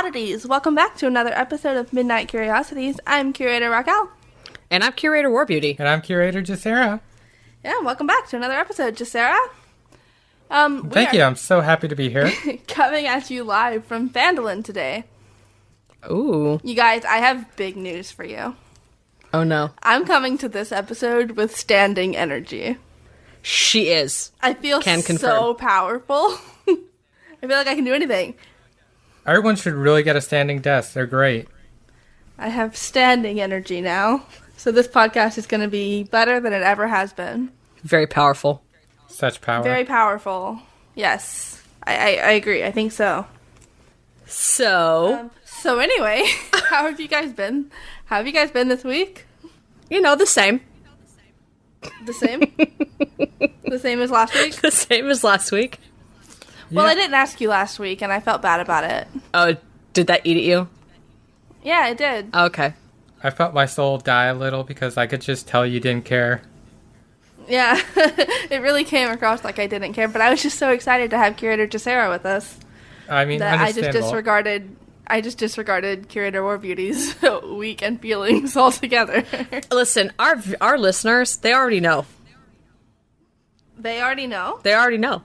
Oddities. Welcome back to another episode of Midnight Curiosities. I'm Curator Raquel. And I'm Curator Warbeauty. And I'm Curator Jacera. Yeah, welcome back to another episode, Jacera. Thank you. I'm so happy to be here. Coming at you live from Phandalin today. Ooh. You guys, I have big news for you. Oh, no. I'm coming to this episode with standing energy. She is. I feel so powerful. I feel like I can do anything. Everyone should really get a standing desk. They're great. I have standing energy now. So this podcast is going to be better than it ever has been. Very powerful. Such power. Very powerful. Yes. I agree. I think so. So anyway, how have you guys been? How have you guys been this week? You know, the same. The same? The same as last week? The same as last week. Well, I didn't ask you last week, and I felt bad about it. Oh, did that eat at you? Yeah, it did. Okay. I felt my soul die a little because I could just tell you didn't care. Yeah, it really came across like I didn't care, but I was just so excited to have Curator Jacera with us. I mean, that I just disregarded Curator Warbeauty's week and feelings altogether. Listen, our listeners, they already know. They already know? They already know.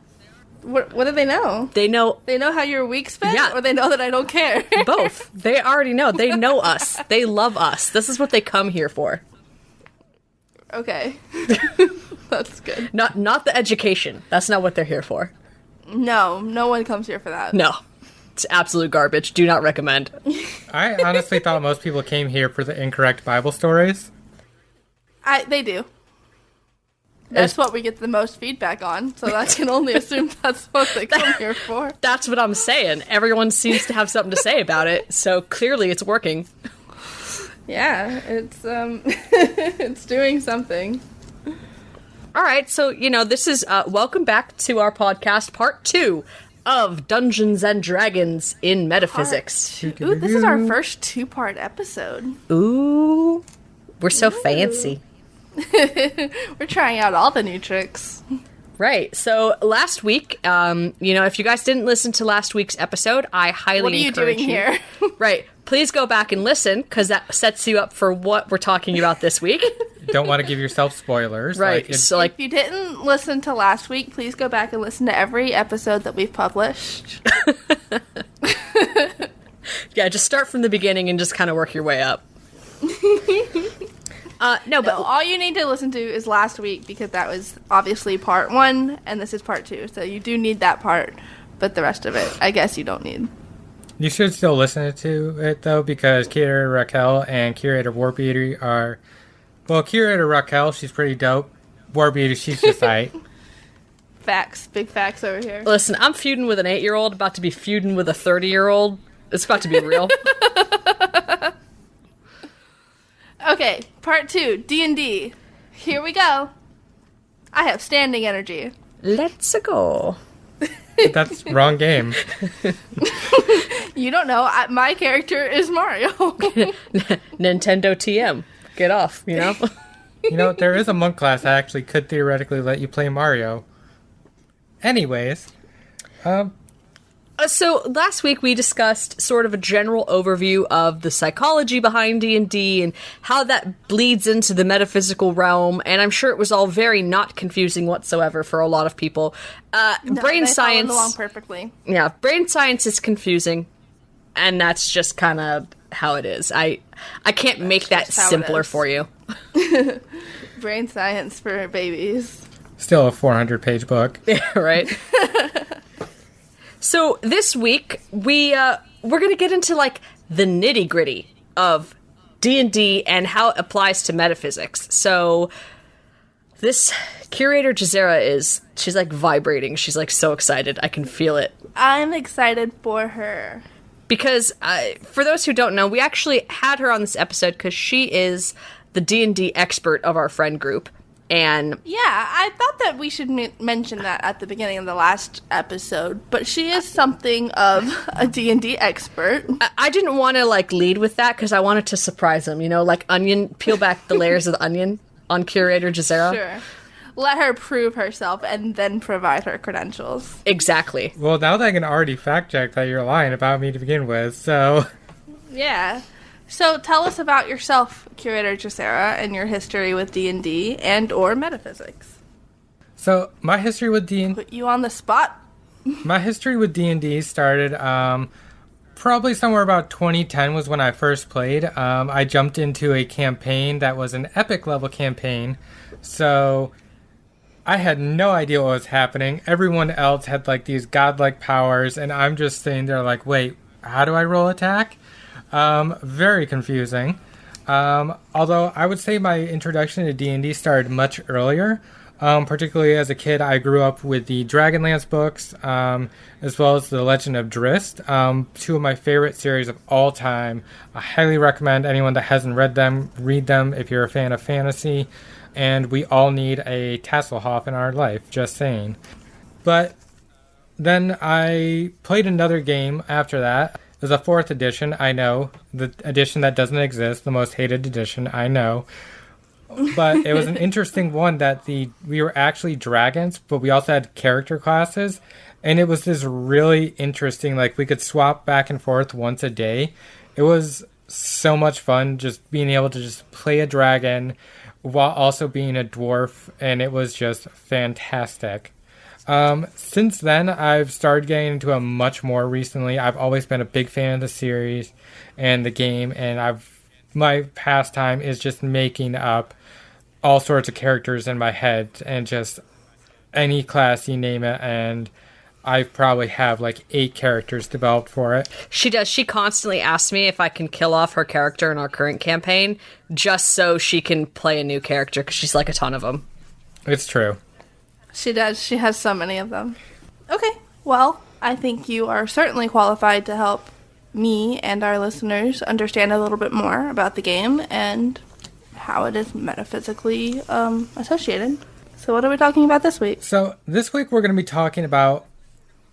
What do they know? They know how your week's been? Yeah. Or they know that I don't care? Both. They already know. They know us. They love us. This is what they come here for. Okay. That's good. Not the education. That's not what they're here for. No one comes here for that. No. It's absolute garbage. Do not recommend. I honestly thought most people came here for the incorrect Bible stories. They do. That's what we get the most feedback on, so I can only assume that's what they come here for. That's what I'm saying. Everyone seems to have something to say about it, so clearly it's working. Yeah, it's it's doing something. All right, so, this is welcome back to our podcast, part 2 of Dungeons and Dragons in Metaphysics. Ooh, this is our first 2-part episode. Ooh, we're so fancy. We're trying out all the new tricks. Right, so last week, if you guys didn't listen to last week's episode, I highly encourage you. What are you doing here? Right, please go back and listen, because that sets you up for what we're talking about this week. Don't want to give yourself spoilers. Right, if you didn't listen to last week, please go back and listen to every episode that we've published. Yeah, just start from the beginning and just kind of work your way up. But all you need to listen to is last week, because that was obviously part 1, and this is part 2. So you do need that part, but the rest of it, I guess you don't need. You should still listen to it, though, because Curator Raquel and Curator Warbeauty are... Well, Curator Raquel, she's pretty dope. Warbeauty, she's just aight. Facts. Big facts over here. Listen, I'm feuding with an 8-year-old, about to be feuding with a 30-year-old. It's about to be real. Okay, part 2, D&D. Here we go. I have standing energy. Let's go. That's wrong game. You don't know. My character is Mario. Nintendo TM. Get off, There is a monk class that actually could theoretically let you play Mario. Anyways. So last week we discussed sort of a general overview of the psychology behind D&D and how that bleeds into the metaphysical realm, and I'm sure it was all very not confusing whatsoever for a lot of people. Brain science along perfectly. Yeah, brain science is confusing, and that's just kind of how it is. I can't make that simpler for you. Brain science for babies. Still a 400-page book. Yeah, right? So this week, we're going to get into, the nitty-gritty of D&D and how it applies to metaphysics. So this Curator Jacera she's, vibrating. She's, so excited. I can feel it. I'm excited for her. Because, for those who don't know, we actually had her on this episode because she is the D&D expert of our friend group. And yeah, I thought that we should mention that at the beginning of the last episode, but she is something of a D&D expert. I didn't want to, lead with that because I wanted to surprise them, like onion, peel back the layers of the onion on Curator Jacera. Sure. let her prove herself and then provide her credentials. Exactly. Well, now that I can already fact check that you're lying about me to begin with, so... Yeah. So tell us about yourself, Curator Jacera, and your history with D&D and or metaphysics. So, my history with D&D... Put you on the spot. My history with D&D started, probably somewhere about 2010 was when I first played. I jumped into a campaign that was an epic level campaign, so I had no idea what was happening. Everyone else had like these godlike powers, and I'm just sitting there like, wait, how do I roll attack? Very confusing. Although I would say my introduction to D&D started much earlier. Particularly as a kid, I grew up with the Dragonlance books, as well as the Legend of Drizzt, two of my favorite series of all time. I highly recommend anyone that hasn't read them, read them if you're a fan of fantasy. And we all need a Tasselhoff in our life, just saying. But then I played another game after that. It was a 4th edition, I know. The edition that doesn't exist, the most hated edition, I know. But it was an interesting one that we were actually dragons, but we also had character classes. And it was this really interesting, like we could swap back and forth once a day. It was so much fun just being able to just play a dragon while also being a dwarf. And it was just fantastic. Since then, I've started getting into it much more recently. I've always been a big fan of the series and the game. And my pastime is just making up all sorts of characters in my head and just any class you name it, and I probably have like 8 characters developed for it. She does. She constantly asks me if I can kill off her character in our current campaign just so she can play a new character because she's like a ton of them. It's true. She does. She has so many of them. Okay, well, I think you are certainly qualified to help me and our listeners understand a little bit more about the game and how it is metaphysically associated. So what are we talking about this week? So this week we're going to be talking about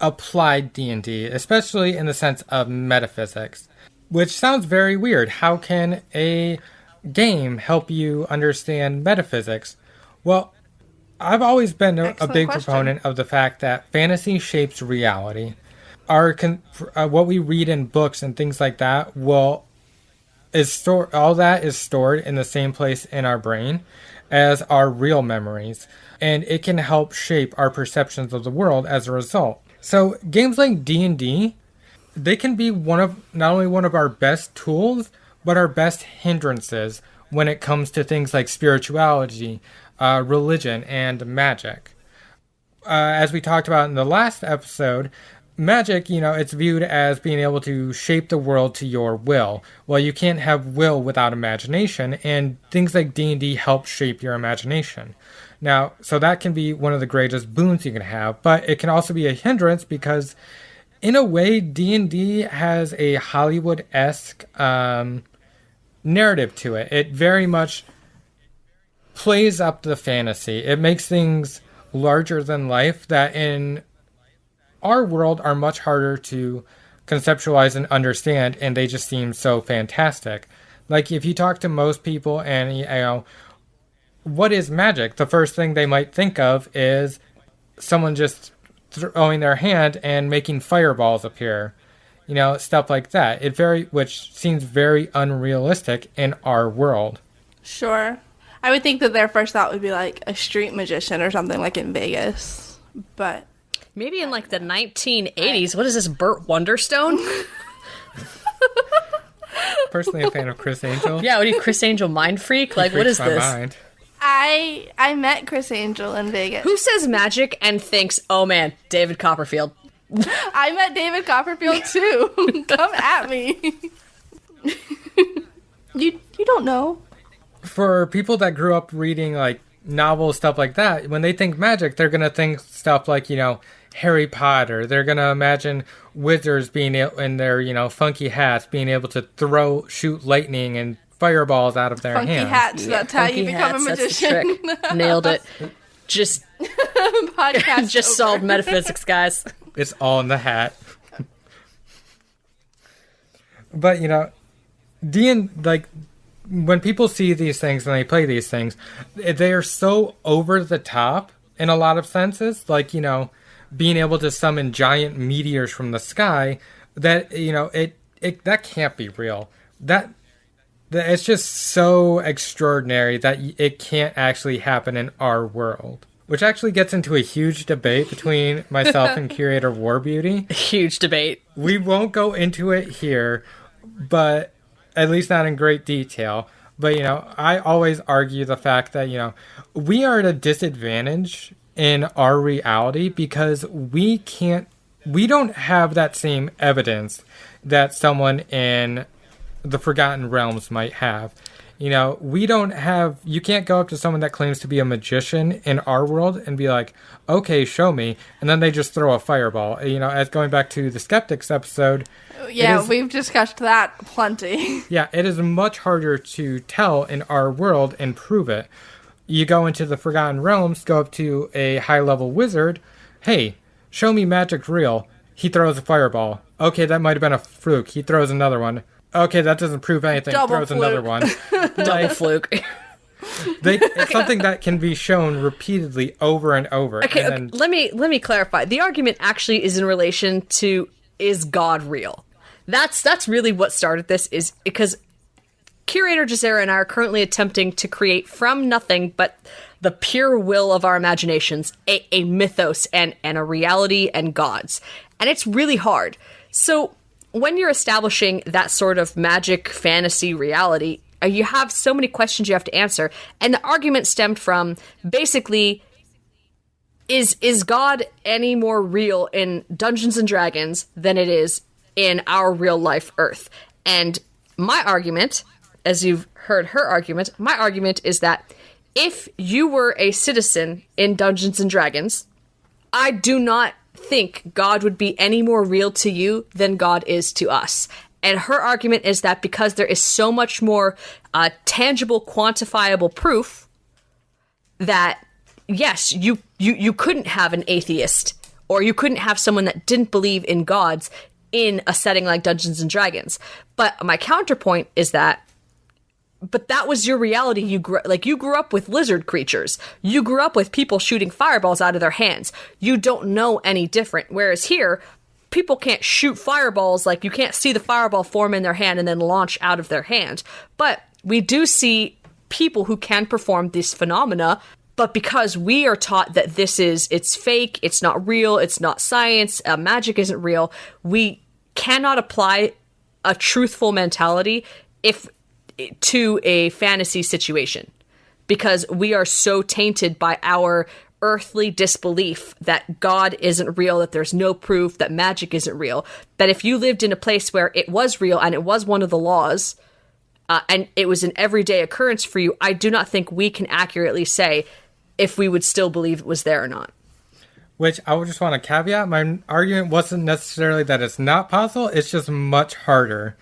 applied D&D, especially in the sense of metaphysics, which sounds very weird. How can a game help you understand metaphysics? Well, I've always been a big proponent of the fact that fantasy shapes reality. What we read in books and things like that all that is stored in the same place in our brain as our real memories, and it can help shape our perceptions of the world as a result. So games like D&D, they can be not only one of our best tools, but our best hindrances when it comes to things like spirituality, religion, and magic. As we talked about in the last episode, magic, it's viewed as being able to shape the world to your will. Well, you can't have will without imagination, and things like D&D help shape your imagination. Now, so that can be one of the greatest boons you can have, but it can also be a hindrance because, in a way, D&D has a Hollywood-esque narrative to it. It very much plays up the fantasy. It makes things larger than life that in our world are much harder to conceptualize and understand, and they just seem so fantastic. Like, if you talk to most people and, what is magic? The first thing they might think of is someone just throwing their hand and making fireballs appear. Stuff like that. Which seems very unrealistic in our world. Sure. I would think that their first thought would be like a street magician or something like in Vegas, but... Maybe in like the 1980s. What is this, Burt Wonderstone? Personally a fan of Chris Angel. Yeah, what are you, Chris Angel mind freak? Like, what is this? Mind. I met Chris Angel in Vegas. Who says magic and thinks, oh man, David Copperfield? I met David Copperfield too. Come at me. You don't know. For people that grew up reading like novels, stuff like that, when they think magic, they're gonna think stuff like Harry Potter. They're gonna imagine wizards being in their funky hats, being able to shoot lightning and fireballs out of their funky hands. Hats. That's how you become a magician. That's the trick. Nailed it. Just podcast. Just solved metaphysics, guys. It's all in the hat. But when people see these things and they play these things, they are so over the top in a lot of senses, like, you know, being able to summon giant meteors from the sky, that, you know, it that can't be real. That it's just so extraordinary that it can't actually happen in our world. Which actually gets into a huge debate between myself and Curator Warbeauty. Huge debate. We won't go into it here, but at least not in great detail. But, you know, I always argue the fact that, you know, we are at a disadvantage in our reality because we don't have that same evidence that someone in the Forgotten Realms might have. You know, you can't go up to someone that claims to be a magician in our world and be like, okay, show me. And then they just throw a fireball. You know, as going back to the Skeptics episode. Yeah, we've discussed that plenty. Yeah, it is much harder to tell in our world and prove it. You go into the Forgotten Realms, go up to a high-level wizard. Hey, show me magic's real. He throws a fireball. Okay, that might have been a fluke. He throws another one. Okay, that doesn't prove anything. Double Throws fluke. another one. Double fluke. It's something that can be shown repeatedly over and over. Okay, and okay, let me clarify. The argument actually is in relation to, is God real? That's really what started this, is because Curator Gisera and I are currently attempting to create from nothing but the pure will of our imaginations a mythos and a reality and gods. And it's really hard. So when you're establishing that sort of magic fantasy reality, you have so many questions you have to answer. And the argument stemmed from, basically, is God any more real in Dungeons and Dragons than it is in our real life Earth? And my argument, as you've heard her argument, my argument is that if you were a citizen in Dungeons and Dragons, I do not think God would be any more real to you than God is to us. And her argument is that because there is so much more tangible, quantifiable proof that, yes, you couldn't have an atheist, or you couldn't have someone that didn't believe in gods in a setting like Dungeons and Dragons. But my counterpoint is that, but that was your reality. You grew up with lizard creatures. You grew up with people shooting fireballs out of their hands. You don't know any different. Whereas here, people can't shoot fireballs. Like, you can't see the fireball form in their hand and then launch out of their hand. But we do see people who can perform these phenomena. But because we are taught that it's fake, it's not real, it's not science, magic isn't real, we cannot apply a truthful mentality to a fantasy situation, because we are so tainted by our earthly disbelief that God isn't real, that there's no proof, that magic isn't real, that if you lived in a place where it was real and it was one of the laws, and it was an everyday occurrence for you, I do not think we can accurately say if we would still believe it was there or not. Which I would just want to caveat, my argument wasn't necessarily that it's not possible, it's just much harder.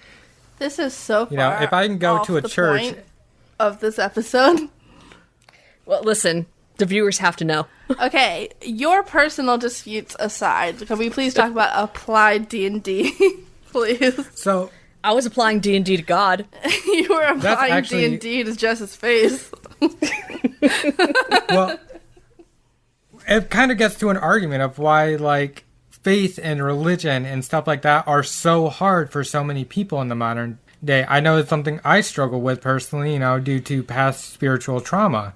This is so far, you know, if I can go to a the church point of this episode. Well, listen, the viewers have to know. Okay, your personal disputes aside, can we please talk about applied D&D, please? So I was applying D&D to God. You were applying actually... D&D to Jess's face. Well, it kind of gets to an argument of why, like, faith and religion and stuff like that are so hard for so many people in the modern day. I know it's something I struggle with personally, you know, due to past spiritual trauma,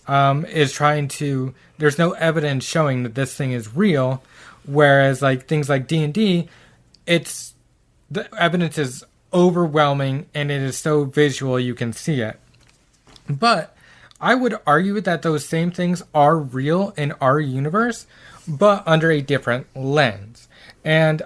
is trying to, there's no evidence showing that this thing is real, whereas like things like D&D, the evidence is overwhelming and it is so visual you can see it. But I would argue that those same things are real in our universe, but under a different lens. And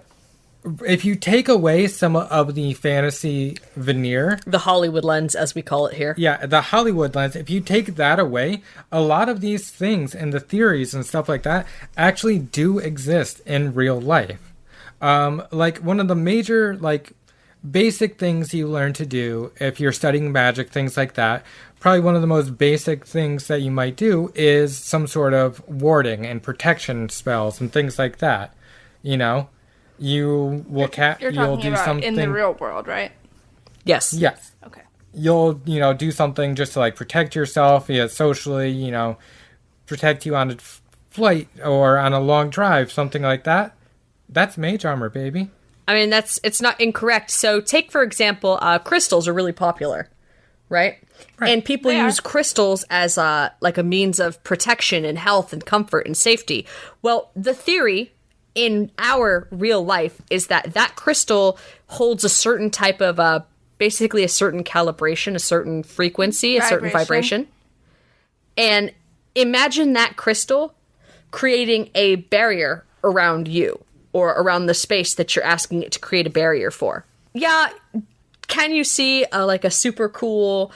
if you take away some of the fantasy veneer... The Hollywood lens, as we call it here. Yeah, the Hollywood lens. If you take that away, a lot of these things and the theories and stuff like that actually do exist in real life. Like, one of the major, like, basic things you learn to do if you're studying magic, things like that, probably one of the most basic things that you might do is some sort of warding and protection spells and things like that. You know, you'll You're talking do about something in the real world, right? Yes. Yes. Okay. you'll, do something just to like protect yourself, socially, protect you on a flight or on a long drive, something like that. That's mage armor, baby. I mean, it's not incorrect. So take, for example, crystals are really popular, right? And people use crystals as like a means of protection and health and comfort and safety. Well, the theory in our real life is that crystal holds a certain type of, basically a certain calibration, a certain frequency, a certain vibration. And imagine that crystal creating a barrier around you or around the space that you're asking it to create a barrier for. Yeah, can you see like a super cool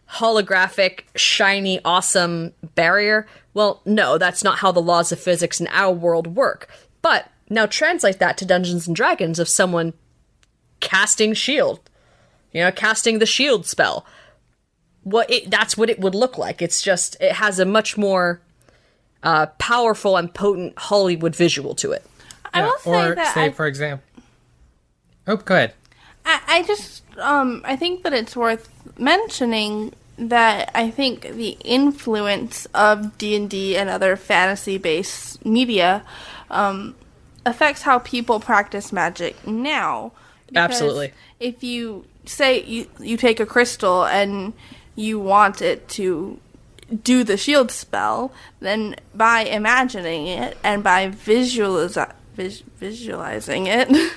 holographic, shiny, awesome barrier? Well, no, that's not how the laws of physics in our world work. But now translate that to Dungeons and Dragons of someone casting shield, casting the shield spell. That's what it would look like. It's just, it has a much more powerful and potent Hollywood visual to it. I will say that for example... Oh, go ahead. I just, I think that it's worth mentioning that I think the influence of D&D and other fantasy-based media affects how people practice magic now. Because absolutely. If you say you take a crystal and you want it to do the shield spell, then by imagining it and by visualizing it,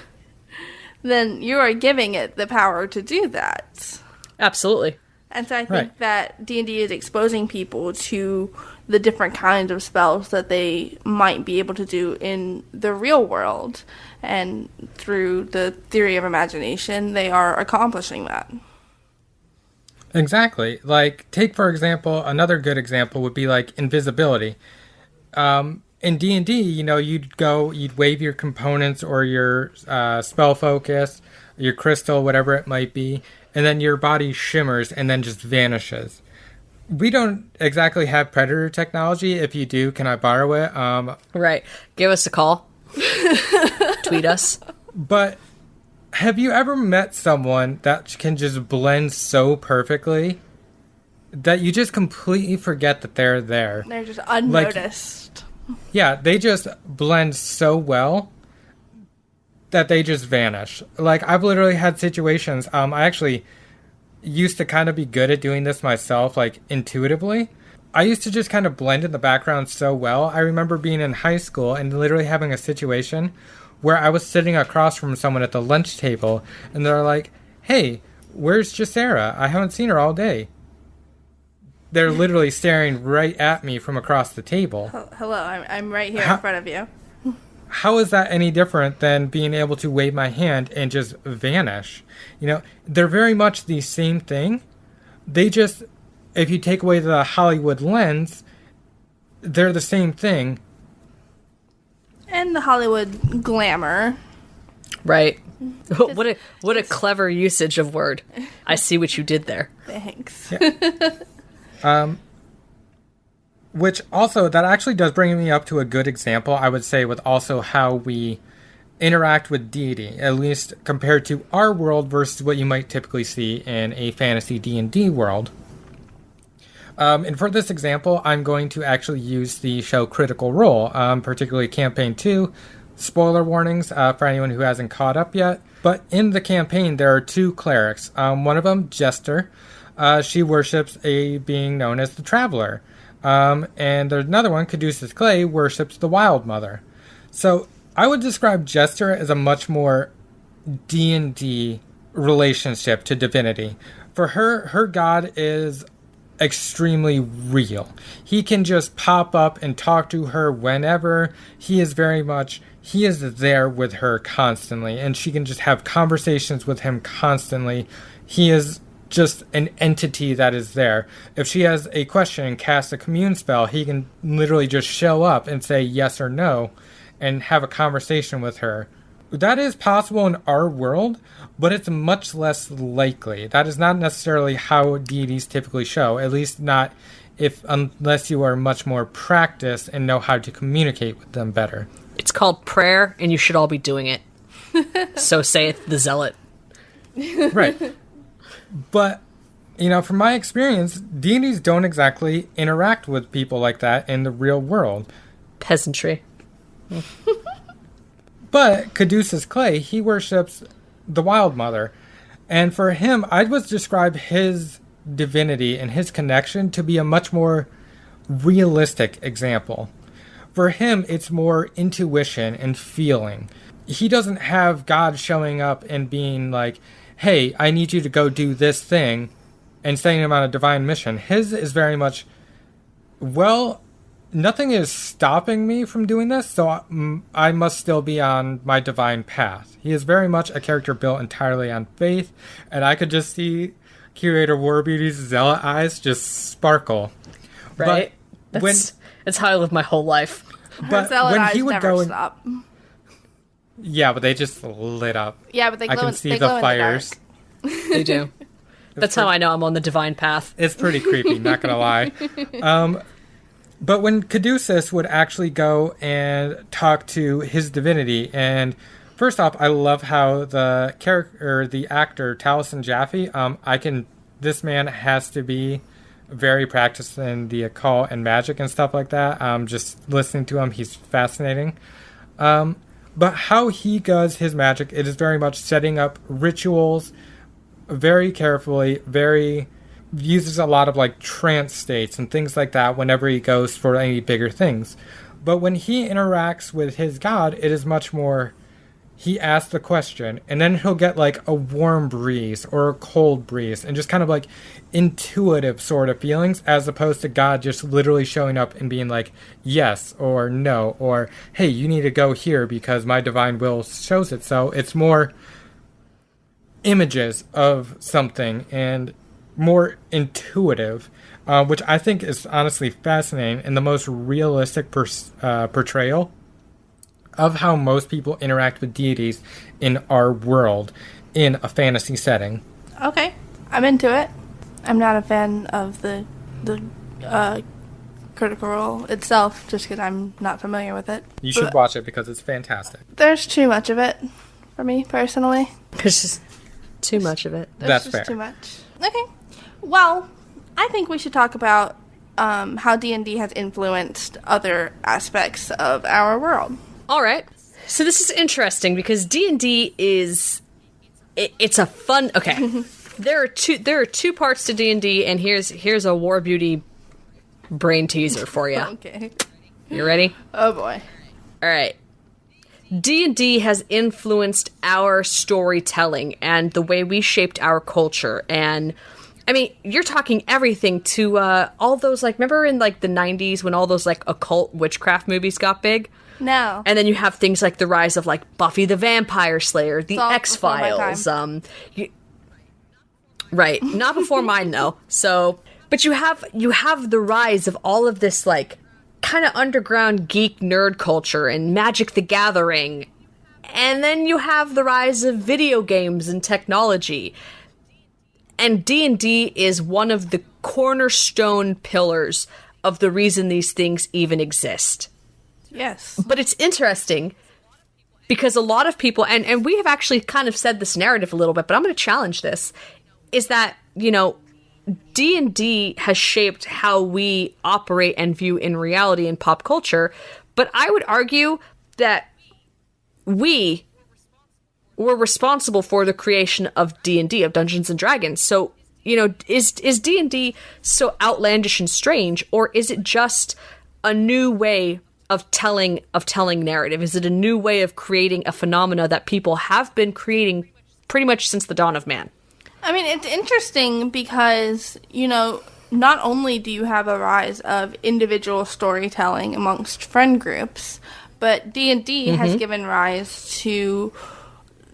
then you are giving it the power to do that. Absolutely. And so I think that D&D is exposing people to the different kinds of spells that they might be able to do in the real world. And through the theory of imagination, they are accomplishing that. Exactly. Like, take, for example, another good example would be like invisibility. In D&D, you'd wave your components or your spell focus, your crystal, whatever it might be, and then your body shimmers and then just vanishes. We don't exactly have Predator technology. If you do, can I borrow it? Right. Give us a call. Tweet us. But have you ever met someone that can just blend so perfectly that you just completely forget that they're there? They're just unnoticed. Yeah, they just blend so well that they just vanish. Like, I've literally had situations, I actually used to kind of be good at doing this myself, like, intuitively. I used to just kind of blend in the background so well. I remember being in high school and literally having a situation where I was sitting across from someone at the lunch table, and they're like, "Hey, where's Jacera? I haven't seen her all day." They're literally staring right at me from across the table. Hello, I'm right here in front of you. How is that any different than being able to wave my hand and just vanish? They're very much the same thing. They just, if you take away the Hollywood lens, they're the same thing. And the Hollywood glamour. Right. What a clever usage of word. I see what you did there. Thanks. Yeah. Which also, that actually does bring me up to a good example, I would say, with also how we interact with deity, at least compared to our world versus what you might typically see in a fantasy D&D world. And for this example, I'm going to actually use the show Critical Role, particularly Campaign 2. Spoiler warnings for anyone who hasn't caught up yet. But in the campaign, there are two clerics. One of them, Jester. She worships a being known as the Traveler. And there's another one, Caduceus Clay, worships the Wild Mother. So I would describe Jester as a much more D&D relationship to divinity. For her god is extremely real. He can just pop up and talk to her whenever. He is there with her constantly, and she can just have conversations with him constantly. He is just an entity that is there. If she has a question and casts a commune spell, he can literally just show up and say yes or no and have a conversation with her. That is possible in our world, but it's much less likely. That is not necessarily how deities typically show, at least not unless you are much more practiced and know how to communicate with them better. It's called prayer, and you should all be doing it. So saith the zealot. Right. But From my experience, deities don't exactly interact with people like that in the real world. Peasantry. But Caduceus Clay, he worships the Wild Mother. And for him, I would describe his divinity and his connection to be a much more realistic example. For him, it's more intuition and feeling. He doesn't have God showing up and being like, hey, I need you to go do this thing, and setting him on a divine mission. His is very much, well, nothing is stopping me from doing this, so I must still be on my divine path. He is very much a character built entirely on faith, and I could just see Curator Warbeauty's zealot eyes just sparkle. Right? That's how I live my whole life. Her zealot eyes never stop. Yeah, but they just lit up. Yeah, but they glow I can see the fires. They do. That's how I know I'm on the divine path. It's pretty creepy, not gonna lie. But when Caduceus would actually go and talk to his divinity, and first off, I love how the character, or the actor Taliesin Jaffe, this man has to be very practiced in the occult and magic and stuff like that. Just listening to him, he's fascinating. But how he does his magic, it is very much setting up rituals very carefully, uses a lot of like trance states and things like that whenever he goes for any bigger things. But when he interacts with his god, it is much more, he asks the question and then he'll get like a warm breeze or a cold breeze and just kind of like intuitive sort of feelings, as opposed to God just literally showing up and being like yes or no, or hey, you need to go here because my divine will shows it. So it's more images of something and more intuitive, which I think is honestly fascinating and the most realistic portrayal of how most people interact with deities in our world in a fantasy setting. Okay, I'm into it. I'm not a fan of the Critical Role itself, just because I'm not familiar with it. You should watch it because it's fantastic. There's too much of it for me, personally. There's just too much of it. That's just fair. Too much. Okay. Well, I think we should talk about how D&D has influenced other aspects of our world. All right. So this is interesting because D&D is it's a fun. Okay. There are two parts to D&D, and here's a Warbeauty brain teaser for you. Okay. You ready? Oh boy. All right. D&D has influenced our storytelling and the way we shaped our culture. And I mean, you're talking everything to all those, like, remember in like the 90s when all those like occult witchcraft movies got big? No. And then you have things like the rise of like Buffy the Vampire Slayer, the X-Files. Right. Not before mine though. So, but you have the rise of all of this like kind of underground geek nerd culture and Magic the Gathering. And then you have the rise of video games and technology. And D&D is one of the cornerstone pillars of the reason these things even exist. Yes. But it's interesting because a lot of people, and we have actually kind of said this narrative a little bit, but I'm going to challenge this, is that, you know, D&D has shaped how we operate and view in reality and pop culture, but I would argue that we were responsible for the creation of D&D, of Dungeons and Dragons. So, you know, is D&D so outlandish and strange, or is it just a new way of telling narrative? Is it a new way of creating a phenomena that people have been creating pretty much since the dawn of man? I mean, it's interesting because, you know, not only do you have a rise of individual storytelling amongst friend groups, but D&D has given rise to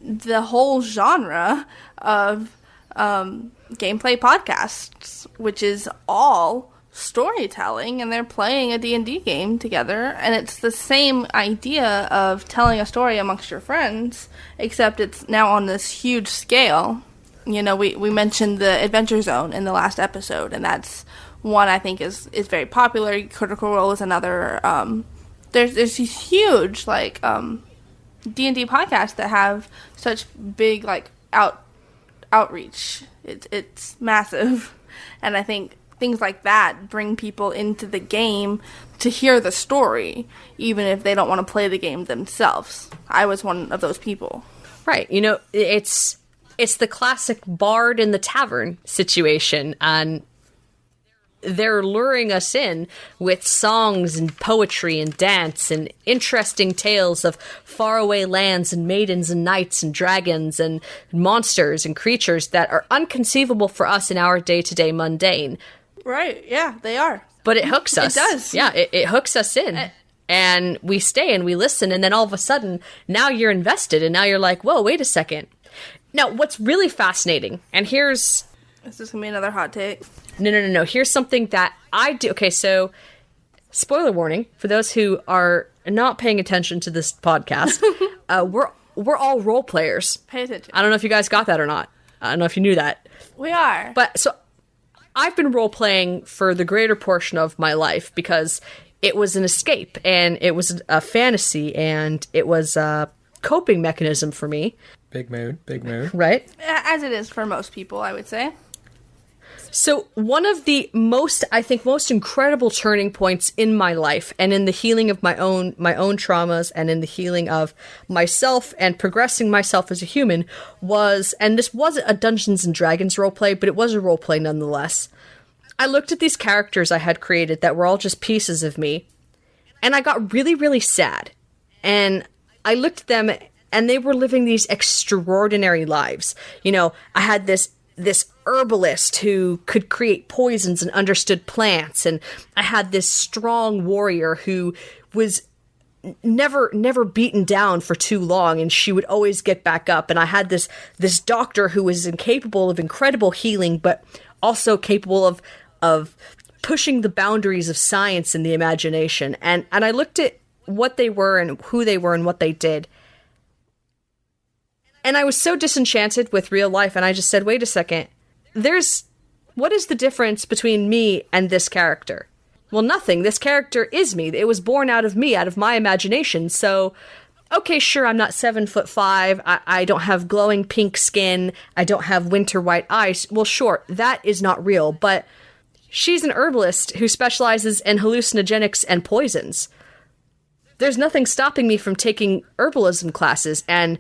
the whole genre of gameplay podcasts, which is all storytelling, and they're playing a D&D game together, and it's the same idea of telling a story amongst your friends, except it's now on this huge scale. You know, we mentioned the Adventure Zone in the last episode, and that's one I think is very popular. Critical Role is another. There's these huge, like, D&D podcasts that have such big, like, outreach. It's massive. And I think things like that bring people into the game to hear the story, even if they don't want to play the game themselves. I was one of those people. Right. You know, it's the classic bard in the tavern situation, and they're luring us in with songs and poetry and dance and interesting tales of faraway lands and maidens and knights and dragons and monsters and creatures that are unconceivable for us in our day-to-day mundane. Right, yeah, they are. But it hooks us. It does. Yeah, it hooks us in. And we stay and we listen, and then all of a sudden, now you're invested, and now you're like, whoa, wait a second. Now, what's really fascinating, and here's... Is this going to be another hot take? No. Here's something that I do. Okay, so, spoiler warning, for those who are not paying attention to this podcast, we're all role players. Pay attention. I don't know if you guys got that or not. I don't know if you knew that. We are. But, so, I've been role-playing for the greater portion of my life because it was an escape, and it was a fantasy, and it was a coping mechanism for me. Big mood. Right? As it is for most people, I would say. So one of the most incredible turning points in my life and in the healing of my own traumas and in the healing of myself and progressing myself as a human was, and this wasn't a Dungeons and Dragons roleplay, but it was a roleplay nonetheless. I looked at these characters I had created that were all just pieces of me, and I got really, really sad. And I looked at them, and they were living these extraordinary lives. You know, I had this herbalist who could create poisons and understood plants, and I had this strong warrior who was never beaten down for too long, and she would always get back up. And I had this doctor who was incapable of incredible healing, but also capable of pushing the boundaries of science and the imagination. And I looked at what they were and who they were and what they did. And I was so disenchanted with real life, and I just said, wait a second, what is the difference between me and this character? Well, nothing. This character is me. It was born out of me, out of my imagination. So, okay, sure, I'm not 7'5". I don't have glowing pink skin. I don't have winter white eyes. Well, sure, that is not real, but she's an herbalist who specializes in hallucinogenics and poisons. There's nothing stopping me from taking herbalism classes and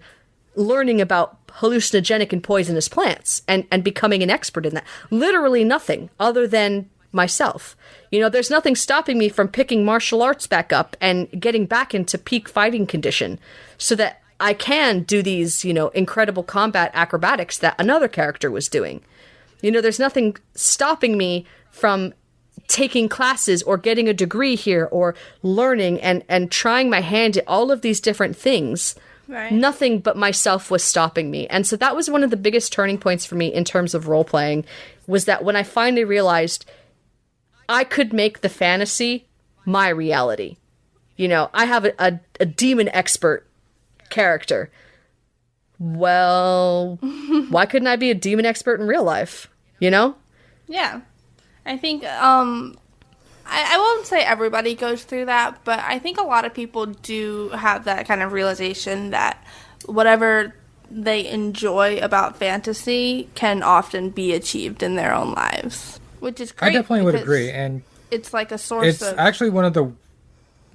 learning about hallucinogenic and poisonous plants and becoming an expert in that. Literally nothing other than myself. You know, there's nothing stopping me from picking martial arts back up and getting back into peak fighting condition so that I can do these, you know, incredible combat acrobatics that another character was doing. You know, there's nothing stopping me from taking classes or getting a degree here or learning and trying my hand at all of these different things. Right. Nothing but myself was stopping me. And so that was one of the biggest turning points for me in terms of role-playing, was that when I finally realized I could make the fantasy my reality. You know, I have a demon expert character. Well, why couldn't I be a demon expert in real life? You know? Yeah. I think, I won't say everybody goes through that, but I think a lot of people do have that kind of realization that whatever they enjoy about fantasy can often be achieved in their own lives, which is great. I definitely would agree, and it's like a source of... It's actually one of the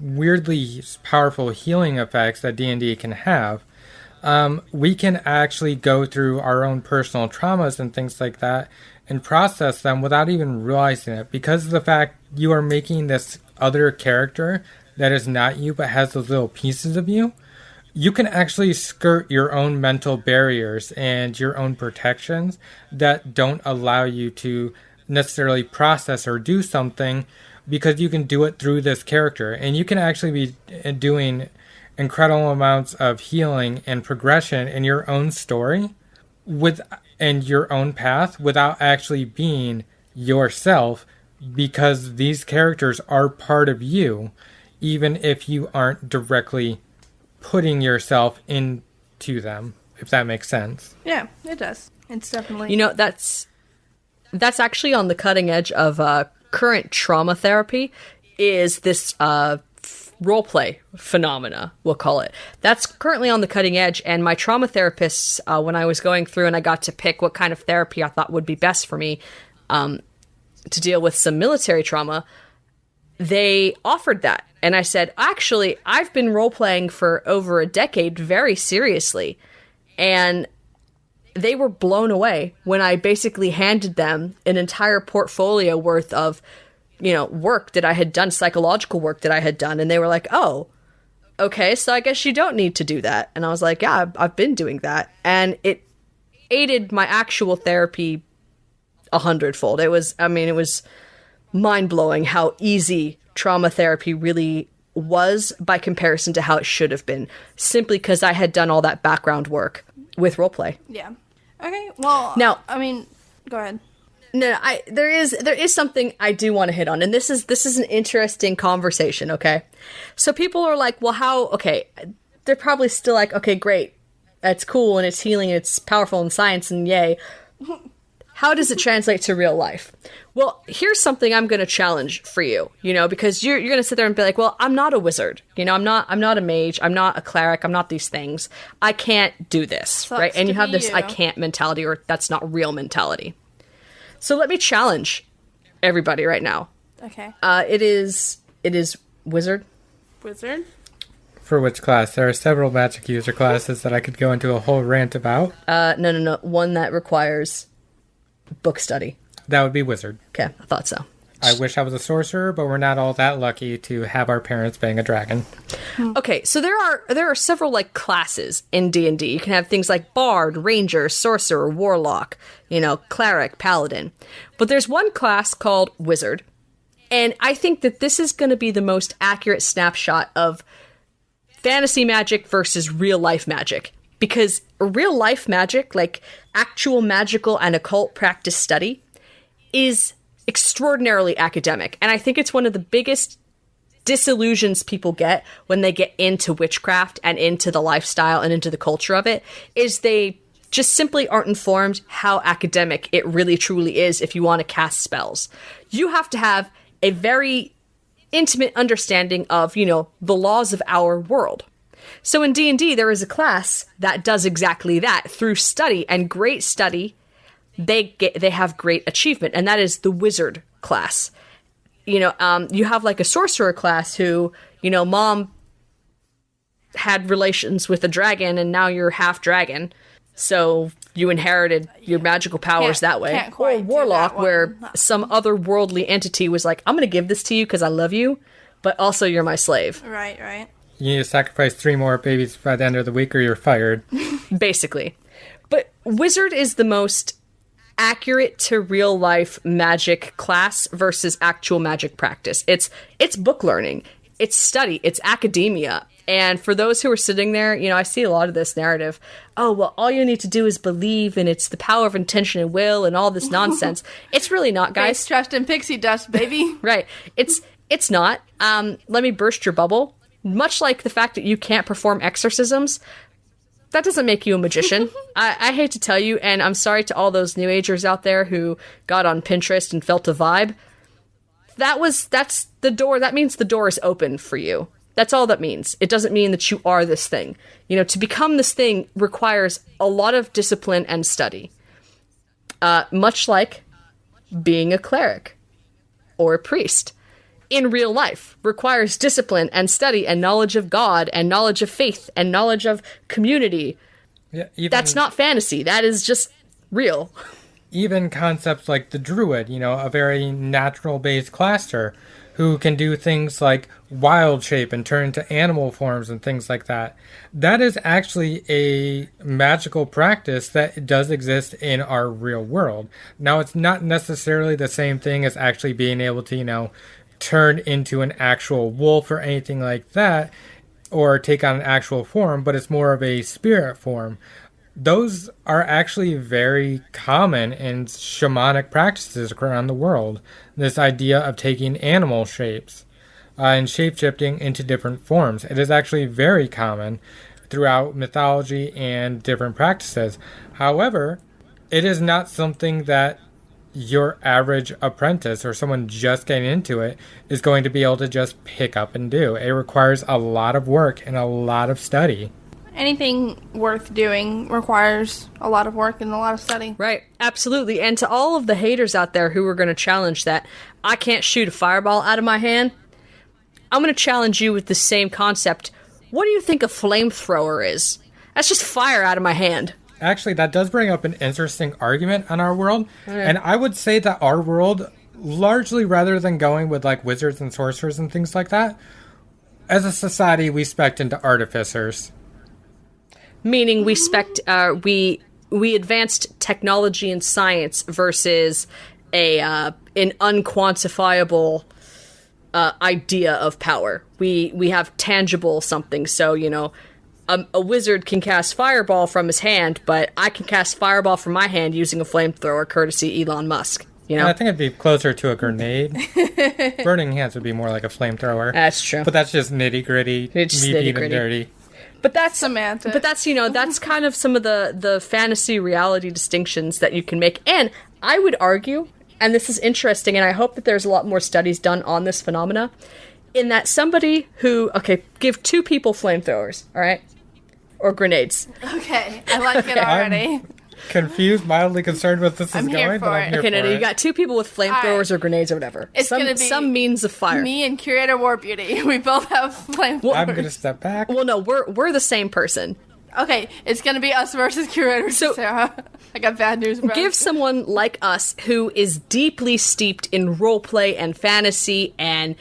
weirdly powerful healing effects that D&D can have. We can actually go through our own personal traumas and things like that and process them without even realizing it, because of the fact you are making this other character that is not you but has those little pieces of you. You can actually skirt your own mental barriers and your own protections that don't allow you to necessarily process or do something, because you can do it through this character. And you can actually be doing incredible amounts of healing and progression in your own story and your own path without actually being yourself, because these characters are part of you, even if you aren't directly putting yourself into them, if that makes sense. Yeah, it does. It's definitely... You know, that's actually on the cutting edge of current trauma therapy, is this roleplay phenomena, we'll call it. That's currently on the cutting edge, and my trauma therapists, when I was going through and I got to pick what kind of therapy I thought would be best for me to deal with some military trauma, they offered that. And I said, actually, I've been role-playing for over a decade very seriously. And they were blown away when I basically handed them an entire portfolio worth of, work that I had done, psychological work that I had done. And they were like, oh, okay, so I guess you don't need to do that. And I was like, yeah, I've been doing that. And it aided my actual therapy 100-fold. It was mind-blowing how easy trauma therapy really was by comparison to how it should have been, simply because I had done all that background work with roleplay. Yeah. Okay, well, now, go ahead. No, there is something I do want to hit on, and this is an interesting conversation, okay? So people are like, well, they're probably still like, okay, great, that's cool, and it's healing, and it's powerful in science, and yay. How does it translate to real life? Well, here's something I'm going to challenge for you, because you're going to sit there and be like, well, I'm not a wizard. I'm not a mage. I'm not a cleric. I'm not these things. I can't do this, Sucks right? And you have this you. I can't mentality, or that's not real mentality. So let me challenge everybody right now. Okay. It is wizard. Wizard? For which class? There are several magic user classes that I could go into a whole rant about. No. One that requires book study. That would be wizard. Okay, I thought so. I wish I was a sorcerer, but we're not all that lucky to have our parents bang a dragon. Okay, so there are several classes in D&D. You can have things like bard, ranger, sorcerer, warlock, cleric, paladin. But there's one class called wizard. And I think that this is going to be the most accurate snapshot of fantasy magic versus real life magic. Because real life magic, like actual magical and occult practice study, is extraordinarily academic. And I think it's one of the biggest disillusions people get when they get into witchcraft and into the lifestyle and into the culture of it, is they just simply aren't informed how academic it really truly is if you want to cast spells. You have to have a very intimate understanding of, the laws of our world. So in D&D, there is a class that does exactly that. Through study and great study, they have great achievement, and that is the wizard class. You have a sorcerer class who, mom had relations with a dragon, and now you're half dragon, so you inherited your magical powers that way. Or warlock, where some otherworldly entity was like, I'm going to give this to you because I love you, but also you're my slave. Right. You need to sacrifice 3 more babies by the end of the week or you're fired. Basically. But wizard is the most accurate to real life magic class versus actual magic practice. It's book learning, it's study, it's academia. And for those who are sitting there, I see a lot of this narrative. Oh, well, all you need to do is believe, and it's the power of intention and will and all this nonsense. It's really not, guys. Face, trust, and pixie dust, baby. Right. It's not. Let me burst your bubble. Much like the fact that you can't perform exorcisms, that doesn't make you a magician. I hate to tell you, and I'm sorry to all those New Agers out there who got on Pinterest and felt a vibe. That's the door. That means the door is open for you. That's all that means. It doesn't mean that you are this thing. To become this thing requires a lot of discipline and study. Much like being a cleric or a priest in real life requires discipline and study and knowledge of God and knowledge of faith and knowledge of community. Yeah, that's not fantasy. That is just real. Even concepts like the druid, a very natural-based claster who can do things like wild shape and turn into animal forms and things like that. That is actually a magical practice that does exist in our real world. Now, it's not necessarily the same thing as actually being able to, turn into an actual wolf or anything like that, or take on an actual form, but it's more of a spirit form. Those are actually very common in shamanic practices around the world. This idea of taking animal shapes and shape-shifting into different forms. It is actually very common throughout mythology and different practices. However, it is not something that your average apprentice or someone just getting into it is going to be able to just pick up and do. It requires a lot of work and a lot of study. Anything worth doing requires a lot of work and a lot of study. Right, absolutely. And to all of the haters out there who are going to challenge that, I can't shoot a fireball out of my hand, I'm going to challenge you with the same concept. What do you think a flamethrower is? That's just fire out of my hand. Actually, that does bring up an interesting argument on our world. And I would say that our world, largely rather than going with like wizards and sorcerers and things like that, as a society, we spec into artificers. Meaning we advanced technology and science versus an unquantifiable idea of power. We have tangible something. So, you know, a wizard can cast fireball from his hand, but I can cast fireball from my hand using a flamethrower, courtesy Elon Musk. You know, I think it'd be closer to a grenade. Burning hands would be more like a flamethrower. That's true. But that's just nitty gritty. It's just me being nitty-gritty. Semantics. But that's, you know, that's kind of some of the fantasy reality distinctions that you can make. And I would argue, and this is interesting, and I hope that there's a lot more studies done on this phenomena, in that somebody who, give two people flamethrowers, all right? Or grenades. Okay, I like it already. Confused, mildly concerned with this I'm is here going, for but I'm it. here Okay, for no, it. you got two people with flamethrowers Alright. or grenades or whatever. It's gonna be some means of fire. Me and Curator War Beauty. We both have flamethrowers. I'm going to step back. Well, no, we're the same person. Okay, it's gonna be us versus Curator So- Sarah. I got bad news, bro. Give someone like us who is deeply steeped in roleplay and fantasy and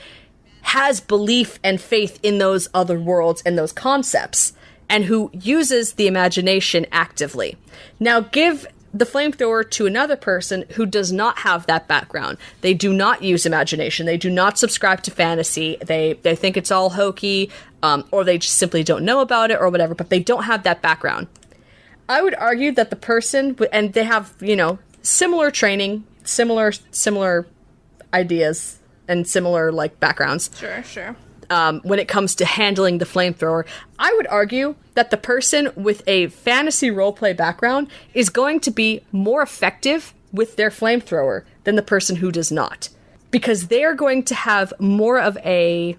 has belief and faith in those other worlds and those concepts, and who uses the imagination actively. Now give the flamethrower to another person who does not have that background. They do not use imagination. They do not subscribe to fantasy. They think it's all hokey, or they just simply don't know about it or whatever, but they don't have that background. I would argue that the person, and they have, you know, similar training, similar ideas, and similar, like, backgrounds. Sure. When it comes to handling the flamethrower, I would argue that the person with a fantasy roleplay background is going to be more effective with their flamethrower than the person who does not, because they are going to have more of a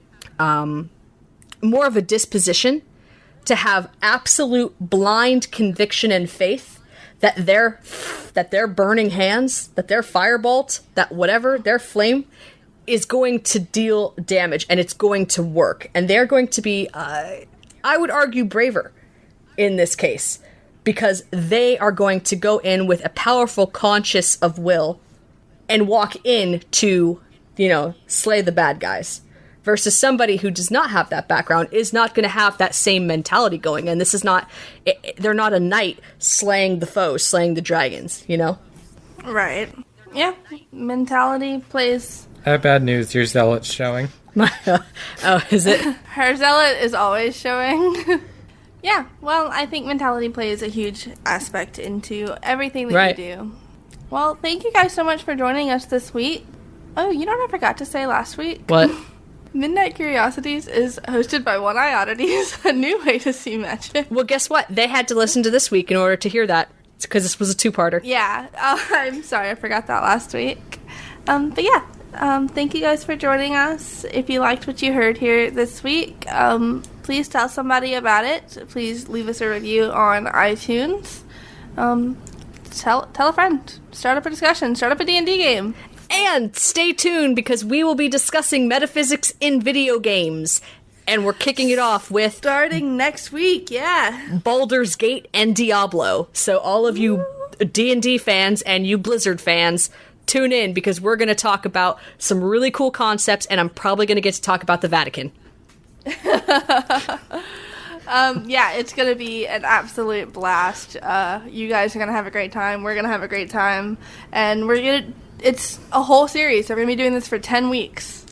disposition to have absolute blind conviction and faith that their burning hands, that their firebolt, that whatever, their flame is going to deal damage, and it's going to work. And they're going to be, I would argue, braver in this case, because they are going to go in with a powerful conscience of will and walk in to, you know, slay the bad guys. Versus somebody who does not have that background is not going to have that same mentality going. And this is not, they're not a knight slaying the foes, slaying the dragons, you know? Right. Yeah, mentality plays... I have bad news. Your zealot's showing. Oh, is it? Her zealot is always showing. Yeah, well, I think mentality plays a huge aspect into everything that Right. you do. Well, thank you guys so much for joining us this week. Oh, you know what I forgot to say last week? What? Midnight Curiosities is hosted by One Eye Oddities, a new way to see magic. Well, guess what? They had to listen to this week in order to hear that. It's because this was a two-parter. Yeah, I'm sorry I forgot that last week. But yeah, thank you guys for joining us. If you liked what you heard here this week, please tell somebody about it. Please leave us a review on iTunes. Tell a friend. Start up a discussion. Start up a D&D game. And stay tuned, because we will be discussing metaphysics in video games. And we're kicking it off with Starting next week, yeah. Baldur's Gate and Diablo. So all of you D&D fans and you Blizzard fans, tune in, because we're going to talk about some really cool concepts, and I'm probably going to get to talk about the Vatican. Yeah, it's going to be an absolute blast. You guys are going to have a great time. We're going to have a great time. And it's a whole series. We're going to be doing this for 10 weeks.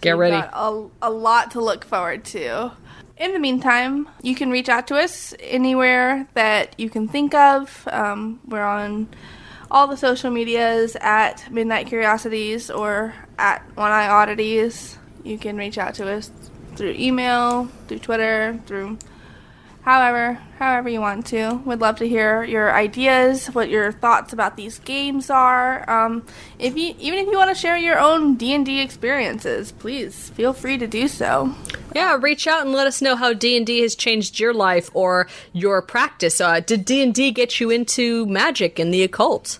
Get ready. We've got a lot to look forward to. In the meantime, you can reach out to us anywhere that you can think of. We're on all the social medias at Midnight Curiosities or at One Eye Oddities. You can reach out to us through email, through Twitter, through however you want to. We'd love to hear your ideas, what your thoughts about these games are. Even if you want to share your own D&D experiences, please feel free to do so. Yeah, reach out and let us know how D&D has changed your life or your practice. Did D&D get you into magic and the occult?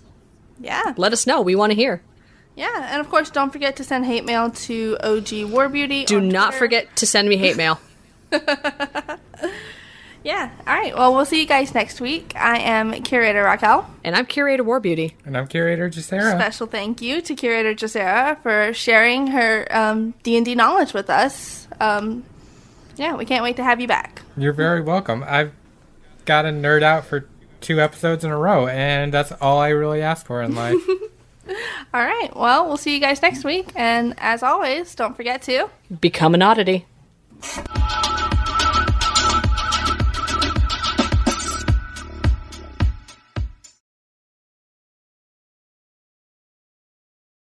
Yeah. Let us know. We want to hear. Yeah, and of course, don't forget to send hate mail to OG Warbeauty. Do not forget to send me hate mail. Yeah, alright, well, we'll see you guys next week. I am Curator Raquel. And I'm Curator Warbeauty. And I'm Curator Jacera. Special thank you to Curator Jacera for sharing her D&D knowledge with us. Yeah, we can't wait to have you back. You're very welcome. I've got to nerd out for 2 episodes in a row, and that's all I really ask for in life. Alright, well, we'll see you guys next week. And as always, don't forget to become an oddity.